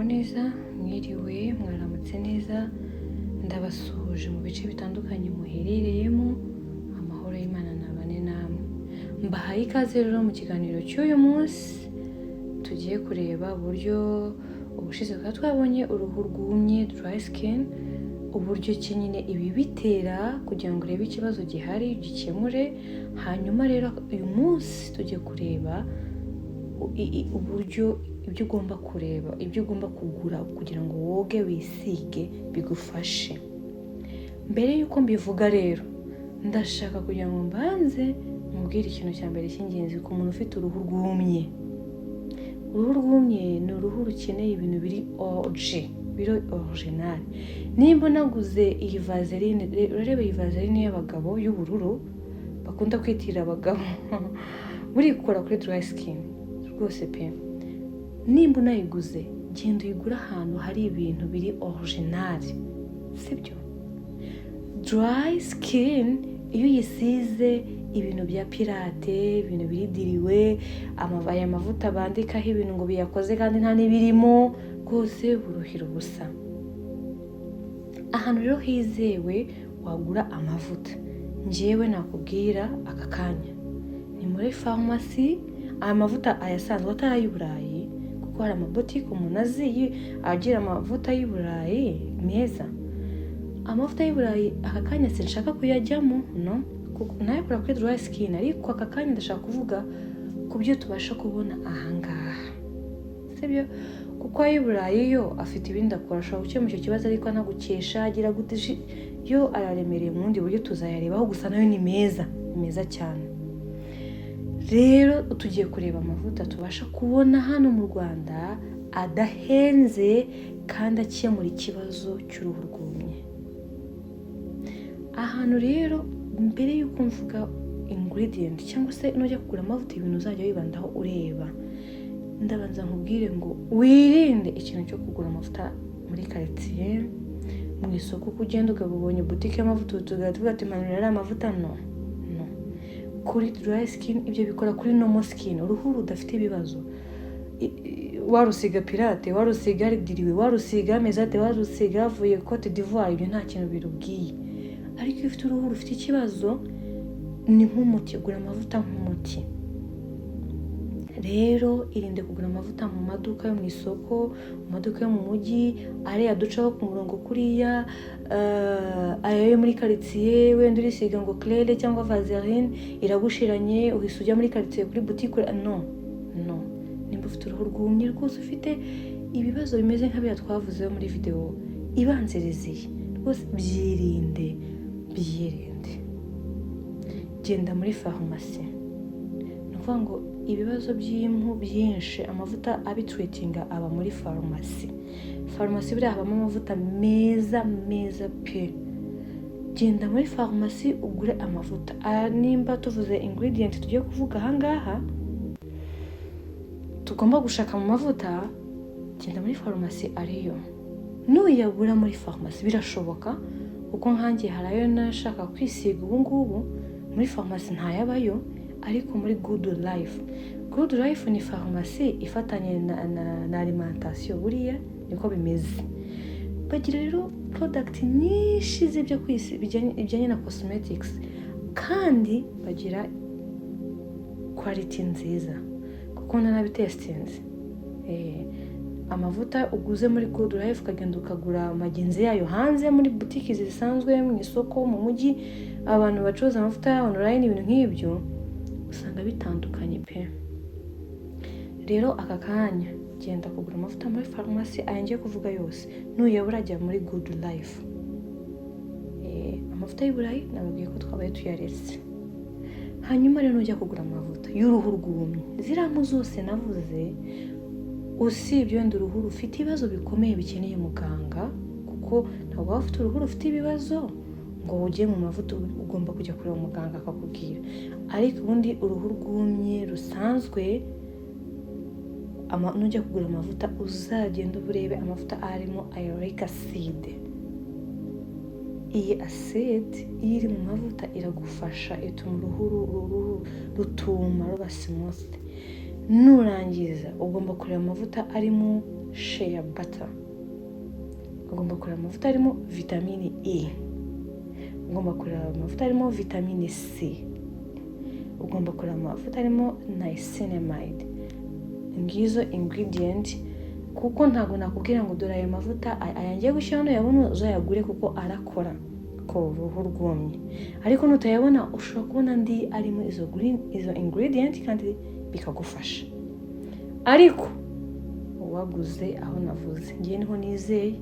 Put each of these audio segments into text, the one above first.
neza, mwiriwe, mwaramutse neza, ndabasuhuje mu bice bitandukanye muherereyemo, amahoro y'Imana nabane namwe. Mbahaye ikaze rero mu kiganiro cy'uyu munsi, tugiye kureba uburyo ubushize twabonye uruhu rwumye, dry skin, uburyo ki nyine ibi bitera kugira ngo urebe ikibazo gihari gikemure. Hanyuma rero uyu munsi tugiye kureba uburyo ibyo ugomba kureba, ibyo ugomba kugura kugira ngo woge wisige bigufashe. Mbere y'uko mbivuga rero, ndashaka kugira ngo mbanze mubwire ikintu cya mbere cy'ingenzi ku muntu ufite uruhu rwumye. Uruhu rwumye ni uruhu rukeneye ibintu biri biri original. Nimba naguze iyi vaseline, urareba iyi vaseline y'abagabo y'ubururu bakunda kwitira abagabo buri gukora kuri dry skin rwose pe. Nimba unayiguze, genda uyigura ahantu hari ibintu biri original, sibyo? Dry skin iyo uyisize ibintu bya pirate, ibintu biridiriwe, aya mavuta bandikaho ibintu ngo biyakoze kandi nta n'ibirimo, rwose buruhira ubusa. Ahantu rero hizewe wagura amavuta, njyewe nakubwira aka kanya ni muri farumasi. Aya mavuta ayasanzwe atari ay'Uburayi, kuko hari amabotike umuntu azi agira amavuta y'Uburayi meza. Amavuta y'Uburayi aka kanya sinshaka kuyajyamo, no, nayakora kuri dry skin, ariko aka kanya ndashaka kuvuga ku byo tubasha kubona ahangaha, sibyo? Kuko ay'Uburayi yo afite ibindi akora, ashobora gukemura icyo kibazo ariko anagukesha agira gute, yo araremereye mu bundi buryo tuzayarebaho, gusa nayo ni meza, ni meza cyane. Rero tugiye kureba amavuta tubasha kubona hano mu Rwanda adahenze kandi akemura ikibazo cy'uruhu rwumye. Ahantu rero mbere y'uko mvuga ingredient cyangwa se nujya kugura amavuta, ibintu uzajya wibandaho ureba, ndabanza nkubwire ngo wirinde ikintu cyo kugura amavuta muri quartier, mu isoko, ko ugenda ukabonye boutique y'amavuta tuvuga ati manura ari amavuta. No, kuri dry skin ibyo bikora kuri normal skin, uruhu rudafite ibibazo. Warusiga pirate, warusiga ridiriwe, warusiga meza, warusiga avuye Cote d'Ivoire, ibyo nta kintu birubwiye. Ariko iyo ufite uruhu rufite ikibazo, ni nk'umuti, ugura amavuta nk'umuti. Rero irinde kugura amavuta mu maduka yo mu isoko, mu maduka yo mu mujyi, ariya ducaho ku murongo kuriya, ayo muri quartier wenda urisiga ngo Claire cyangwa Vaseline iragushiranye, uhise ujya muri quartier kuri boutique. No. Nimba ufite uruhu rwumye rwose, ufite ibibazo bimeze nk'abiya twavuzeho muri video ibanziriziye, rwose byirinde. Genda muri farumasi. Ni ukuvuga ngo ibibazo by'impu byinshi amavuta abitreatinga aba muri farumasi. Farumasi buriya habamo amavuta meza pe. Genda muri farumasi ugure amavuta. Nimba tuvuze ingredient tugiye kuvuga ahangaha tugomba gushaka mu mavuta, genda muri farumasi ariyo. Nuyagura muri farumasi birashoboka, kuko nkanjye hari ayo nashaka kwisiga ubu ngubu, muri farumasi ntayabayo, ariko muri Good Life ni farumasi ifatanye na alimentation, buriya niko bimeze. Bagira rero product nyinshi z'ibyo bijyanye na cosmetics, kandi bagira quality nziza, kuko narabitestinze. Amavuta uguze muri Good Life ukagenda ukagura magenzi yayo hanze muri boutique zisanzwe, mu isoko, mu mujyi, abantu bacuruza amavuta online, ibintu nk'ibyo usanga bitandukanye pe. Rero aka kanya genda kugura amavuta muri farumasi, aya ngiye kuvuga yose. Nuyabura jya muri Good Life. Amavuta y'Uburayi nababwiye ko twabaye tuyaretse. Hanyuma rero nujya kugura amavuta y'uruhu rwumye, ziriya mpu zose navuze, usibye wenda uruhu rufite ibibazo bikomeye bikeneye muganga, kuko ntabwo waba ufite uruhu rufite ibibazo ngo ujye mu mavuta, ugomba kujya kureba muganga akakubwira. Ariko ubundi uruhu rwumye rusanzwe, nujya kugura amavuta uzagenda urebe amavuta arimo hyaluronic acid. Iyi acid iyo iri mu mavuta iragufasha, ituma uruhu rutuma ruba smooth. nurangiza ugomba kureba amavuta arimo shea butter, ugomba kureba amavuta arimo vitamine E, ugomba kureba amavuta arimo vitamine C, ugomba kureba amavuta arimo niacinamide. Ngizo ingredient, kuko ntago nakubwira ngo dore aya mavuta aya ngiye gushyiraho nuyabona uzayagure kuko arakora ko uruhu rwumye, ariko nutayabona ushobora kubona andi arimo izo ingredient kandi bikagufasha. Ariko waguze aho navuze ngiye niho nizeye,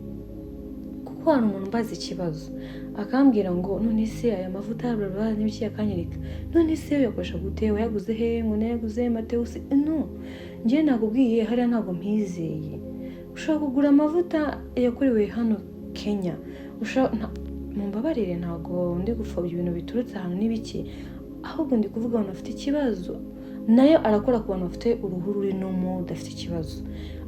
kuko hari umuntu mbaza ikibazo akambwira ngo none se aya mavuta baba n'ibiki yakanyereka, none se yakoresha gute, wayaguze he, ngo nayaguze Mateus? No, ngiye nakubwiye hariya ntago mpizeye. Ushobora kugura amavuta yakorewe hano Kenya, mumbabarire ntago ndi gupfobya ibintu biturutse ahantu n'ibiki, ahubwo ndi kuvuga abantu bafite ikibazo. Nayo arakora ku bantu bafite uruhu ruri normal udafite ikibazo,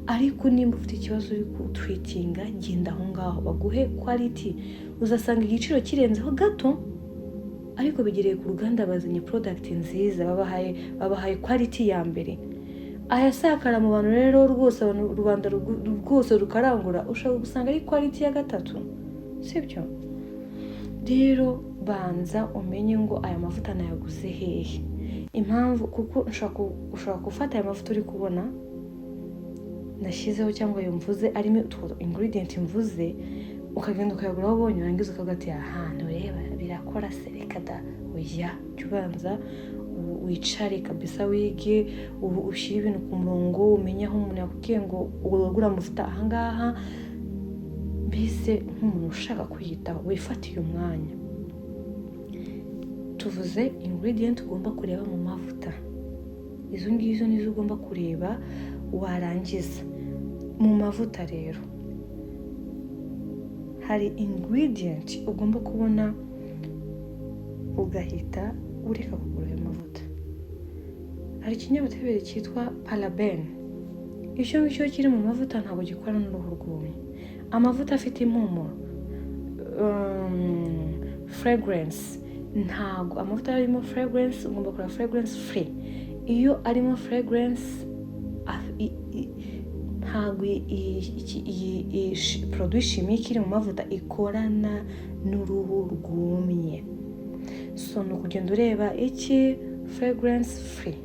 ariko nimba ufite ikibazo uri kutwitinga genda aho ngaho baguhe quality, uzasanga igiciro kirenzeho gato, ariko bigereye ku ruganda bazanye product nziza, babahaye quality ya mbere. Ayasakara mu bantu rero rwose, abantu Rwanda rwose rukarangura, ushaka gusanga ari quality ya gatatu, sibyo? Rero banza umenye ngo aya mavuta nayaguze hehe, impamvu kuko ushobora gufata aya mavuta uri kubona nashyizeho cyangwa yumvuze arimo ingredient mvuze, ukagenda ukayagura aho ubonye, urangiza ukagati ahantu reba birakora se, reka da oya, cyubanza wicare kabisa wige, ushyire ibintu ku murongo, umenye aho umuntu yakubwiye ngo ugura amavuta ahangaha, mbese nk'umuntu ushaka kwiyitaho wifatiye umwanya. Tuvuze ingredient ugomba kureba mu mavuta, izo ngizo nizo ugomba kureba. Warangiza mu mavuta rero hari ingredient ugomba kubona ugahita ureka kugura ayo mavuta. Hari ikinyabutabire cyitwa paraben, icyo ngicyo kiri mu mavuta ntabwo gikora n'uruhu rwumye. Amavuta afite impumuro, fragrance, ntabwo amavuta arimo fragrance, ugomba kureba fragrance free. Iyo arimo fragrance ntabwo iyi produit chimique iri mu mavuta ikorana n'uruhu rwumye. So ni ukugenda ureba iki fragrance free.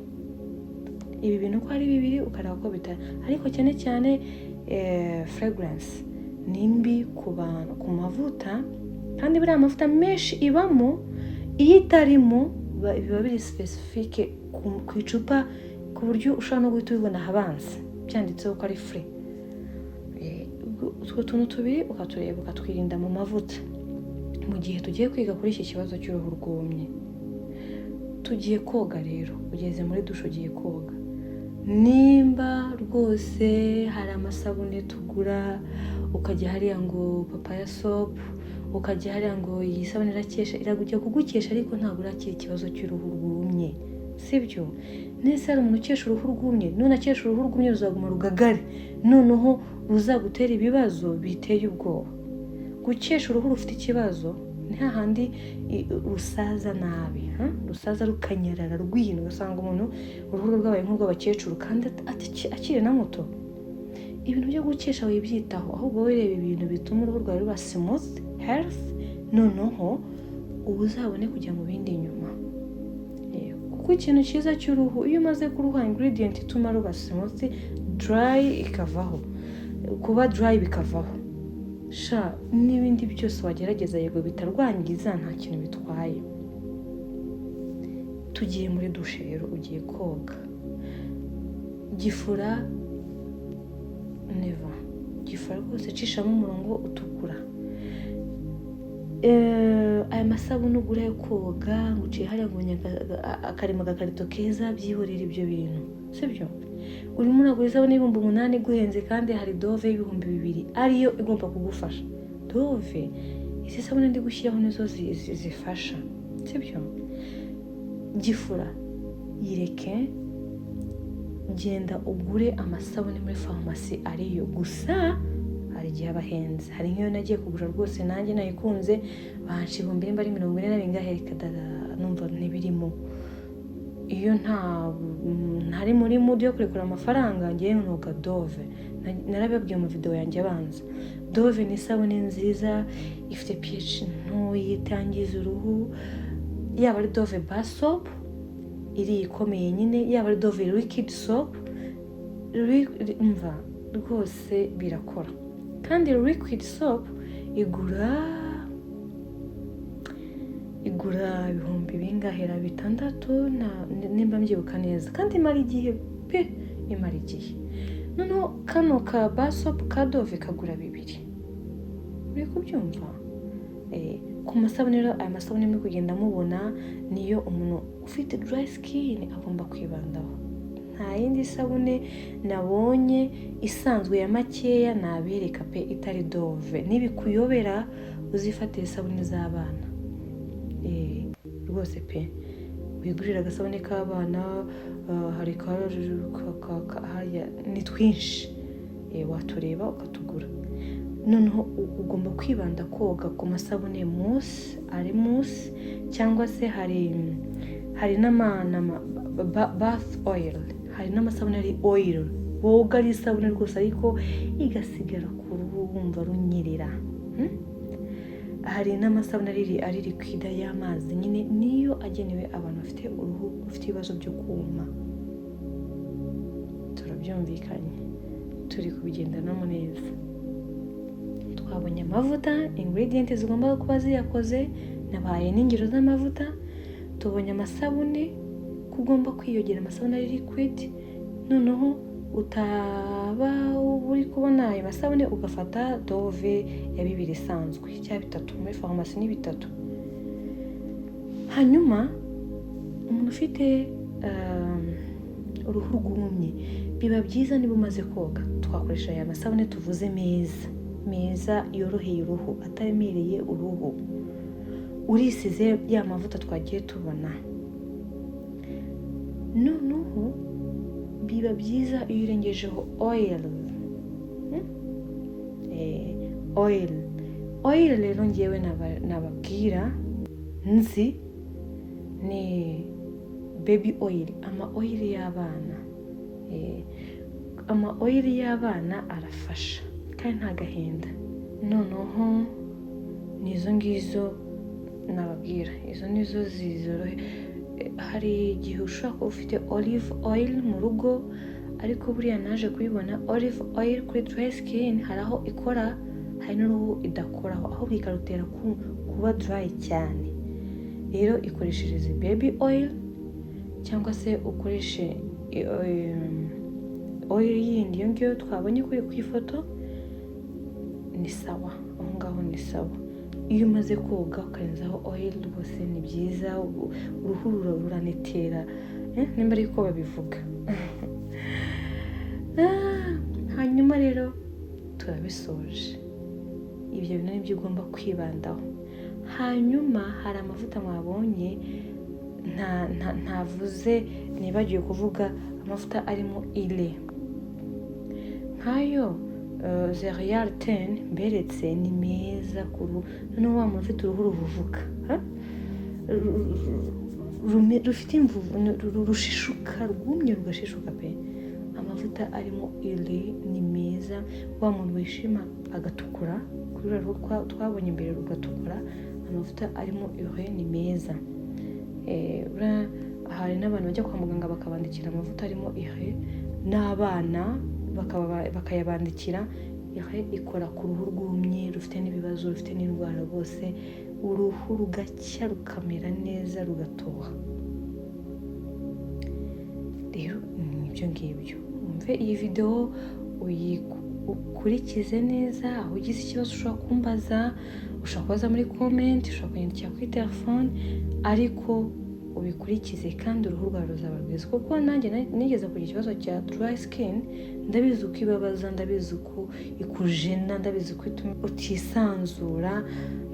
Ibi bintu uko ari bibiri ukareba ko bitari, ariko cyane cyane fragrance ni mbi ku bantu ku mavuta, kandi buriya amavuta menshi ibamo, iyo itarimo biba biri specifique ku icupa, ku buryo ushobora no guhita ubibona habanza byanditseho ko ari free. Utwo tuntu tubiri ukatureba ukatwirinda mu mavuta mu gihe tugiye kwiga kuri iki kibazo cy'uruhu rwumye. Tugiye koga rero, ugeze muri dushe ugiye koga, nimba rwose hari amasabune tugura, ukajya hariya ngo papaya soap, ukajya hariya ngo iyi sabune irakesha, iragujya kugukesha, ariko ntabwo urakira ikibazo cy'uruhu rwumye, sibyo? Nese hari umuntu ukesha uruhu rwumye, none akesha uruhu rwumye ruzaguma rugagare, noneho ruzagutera ibibazo biteye ubwoba. Gukesha uruhu rufite ikibazo ni hahandi rusaza nabi, rusaza rukanyarara rwino, ugasanga umuntu uruhu rwabaye nk'urw'abakecuru kandi akiri na muto. Ibintu byo gukesha wibyitaho, ahubwo wireba ibintu bituma uruhu rwawe ruba smooth, health, noneho uzabone kujya mu bindi nyuma. Kuko ikintu cyiza cy'uruhu, iyo umaze kuruha ingredient ituma ruba smooth, dry ikavaho, kuba dry bikavaho, n'ibindi byose wagerageza yego bitarwangiza nta kintu bitwaye. Tugiye muri dushe rero, ugiye koga, gifura gifura rwose, cishamo umurongo utukura. Aya masabune ugura yo koga, nguciye hariya ngo akarimo agakarito keza, byihorera ibyo bintu, sibyo? Urimo uragura isabune y'ibihumbi 8 guhenze, kandi hari Dove y'ibihumbi 2 ariyo igomba kugufasha. Dove izi sabune ndi gushyiraho nizo zifasha, sibyo? Gifura yireke, genda ugure amasabune muri farumasi ariyo, gusa hari igihe abahenze. Hari nk'iyo nagiye kugura rwose nanjye nayikunze, banshi ibihumbi nimba ari 40 na bingahe, numva ntibirimo. iyo ntari muri mood yo kurekura amafaranga ngiye noga Dove. Narababwiye mu video yanjye abanza, Dove ni isabune nziza ifite pH ntoya itangiza uruhu, yaba ari Dove bar soap iri ikomeye nyine, yaba ari Dove liquid soap, umva rwose birakora. Kandi liquid soap igura ibihumbi bingahera 6 nimba mbyibuka neza, kandi imara igihe pe, imara igihe. Noneho kano ka bar soap ka Dove kagura 2. uri kubyumva? Ku masabune rero, aya masabune muri kugenda mubona niyo umuntu ufite dry skin agomba kwibandaho. Nta yindi sabune nabonye isanzwe ya makeya nabereka pe itari Dove. Nibikuyobera uzifatira isabune z'abana, rwose pe wigurira agasabune k'abana, hari ni twinshi, watureba ukatugura. Noneho ugomba kwibanda koga ku masabune ari mousse, cyangwa se hari bath oil, hari n'amasabune ari oil, woga ari isabune rwose ariko igasigara ku ruhu wumva runyerera. Hari n'amasabune ari liquide y'amazi nyine, niyo agenewe abantu bafite uruhu rufite ibibazo byo kuma. Turabyumvikanye, turi kubigendanamo neza. Twabonye amavuta, ingredients zigomba kuba ziyakoze, nabaye n'ingero z'amavuta. Tubonye amasabune, kugomba kwiyogera amasabune ari liquid. Noneho utaba uri kubona ayo masabune ugafata Dove ya 2 isanzwe cyangwa 3, muri farumasi ni 3. Hanyuma umuntu ufite uruhu rwumye, biba byiza niba umaze koga twakoresha aya masabune tuvuze meza yoroheye uruhu, ataremereye uruhu. Urisize ya mavuta twagiye tubona. Noneho biba byiza iyo urengejeho oil rero ngewe nababwira nzi ni baby oil, ama oil y'abana. Ama oil y'abana arafasha kandi nta gahenda. Noneho nizo ngizo nababwira, izo nizo zizorohe. Hari igihe ushobora kuba ufite olive oil mu rugo, ariko buriya naje kubibona olive oil kuri dry skin hari aho ikora, hari n'uruhu idakoraho, aho bikarutera kuba dry cyane. Rero ikoreshereze baby oil, cyangwa se ukoreshe oil yindi iyo ngiyo twabonye kuri ku ifoto, ni sawa, aho ngaho ni sawa. Iyo umaze koga ukarenzaho oil rwose ni byiza, uruhu ruranetera, nimba ariko babivuga. Hanyuma rero turabisoje, ibyo bintu nibyo ugomba kwibandaho. Hanyuma hari amavuta mwabonye ntavuze, nibagiwe kuvuga amavuta arimo ile nkayo Zerial 10 mberetse, ni meza ku ruhu. Noneho wa muntu ufite uruhu ruvuvuka, rufite imvuvu, rushishuka, rwumye rugashishuka pe, amavuta arimo ile ni meza. Wa muntu wishima agatukura, kuri ruhu twabonye imbere rugatukura, amavuta arimo ile ni meza. Hari n'abantu bajya kwa muganga bakabandikira amavuta arimo ile, n'abana bakayabandikira. Ikora ku ruhu rwumye, rufite n'ibibazo, rufite n'indwara, rwose uruhu rugacya rukamera neza rugatoha. Rero nibyo ngibyo. Umve iyi video ukurikize neza. Aho ugize ikibazo ushobora kumbaza, ushobora kubaza muri comment, ushobora kunyandikira kuri telefone, ariko ubikurikize kandi uruhu rwawe ruzaba rwiza. Kuko nanjye nigeze kugira ikibazo cya dry skin, ndabizi uko ibabaza, ndabizi uko ikujena, ndabizi uko ituma utisanzura,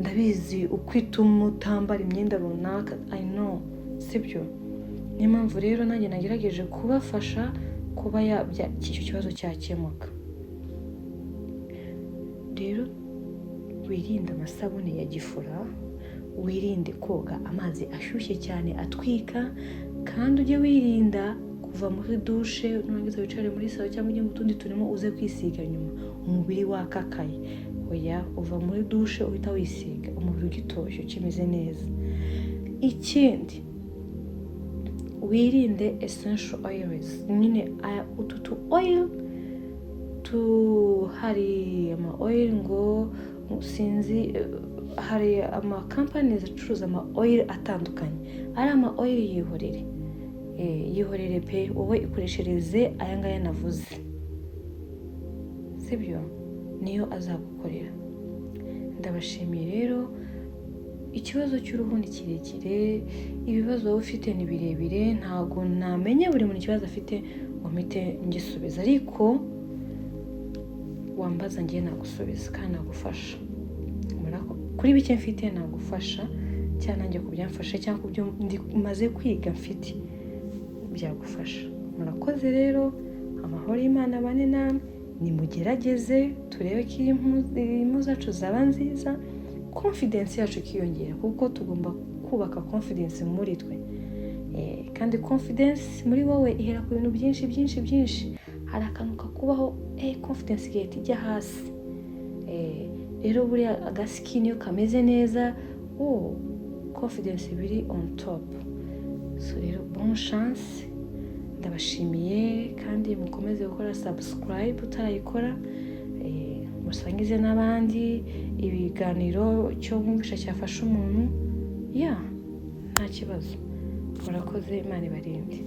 ndabizi uko ituma utambara imyenda runaka. I know, sibyo? Niyo mpamvu rero nanjye nagerageje kubafasha kuba icyo kibazo cyakemuka. Rero wirinde amasabune ya gifura, wirinde koga amazi ashyushye cyane atwika, kandi ujye wirinda kuva muri dushe nurangiza wicare muri salo cyangwa ujye mu tundi turimo uze kwisiga nyuma umubiri wakakaye. Oya, uva muri dushe uhita wisiga umubiri ugitoshye ukimeze neza. Ikindi, wirinde essential oils, nyine utu oil hari ama oil ngo sinzi, hari ama companies acuruza ama oil atandukanye, ari ama oil yihorere pe, wowe ikoreshereze aya ngaya navuze, sibyo, niyo azagukorera. Ndabashimiye rero, ikibazo cy'uruhu ni kirekire, ibibazo wowe ufite ni birebire, ntago namenye buri muntu ikibazo afite ngo mpite ngisubiza, ariko wambaza ngiye nagusubiza kandi nagufasha. Kuri bike mfite nagufasha, cyangwa nanjye kubyamfasha cyangwa kubyo maze kwiga mfite byagufasha. Murakoze rero, amahoro y'Imana abane namwe, nimugerageze turebe ko impu zacu zaba nziza, confidence yacu ikiyongera, kuko tugomba kubaka confidence muri twe. Kandi confidence muri wowe ihera ku bintu byinshi byinshi byinshi. Hari akantu kakubaho confidence igahita ijya hasi. Rero buriya agaskin iyo kameze neza, confidence biri on top. So rero bonne chance, ndabashimiye kandi mukomeze gukora subscribe utarayikora, musangize n'abandi ibiganiro cyo mwumvisha cyafasha umuntu, nta kibazo. Murakoze, Imana ibarinde.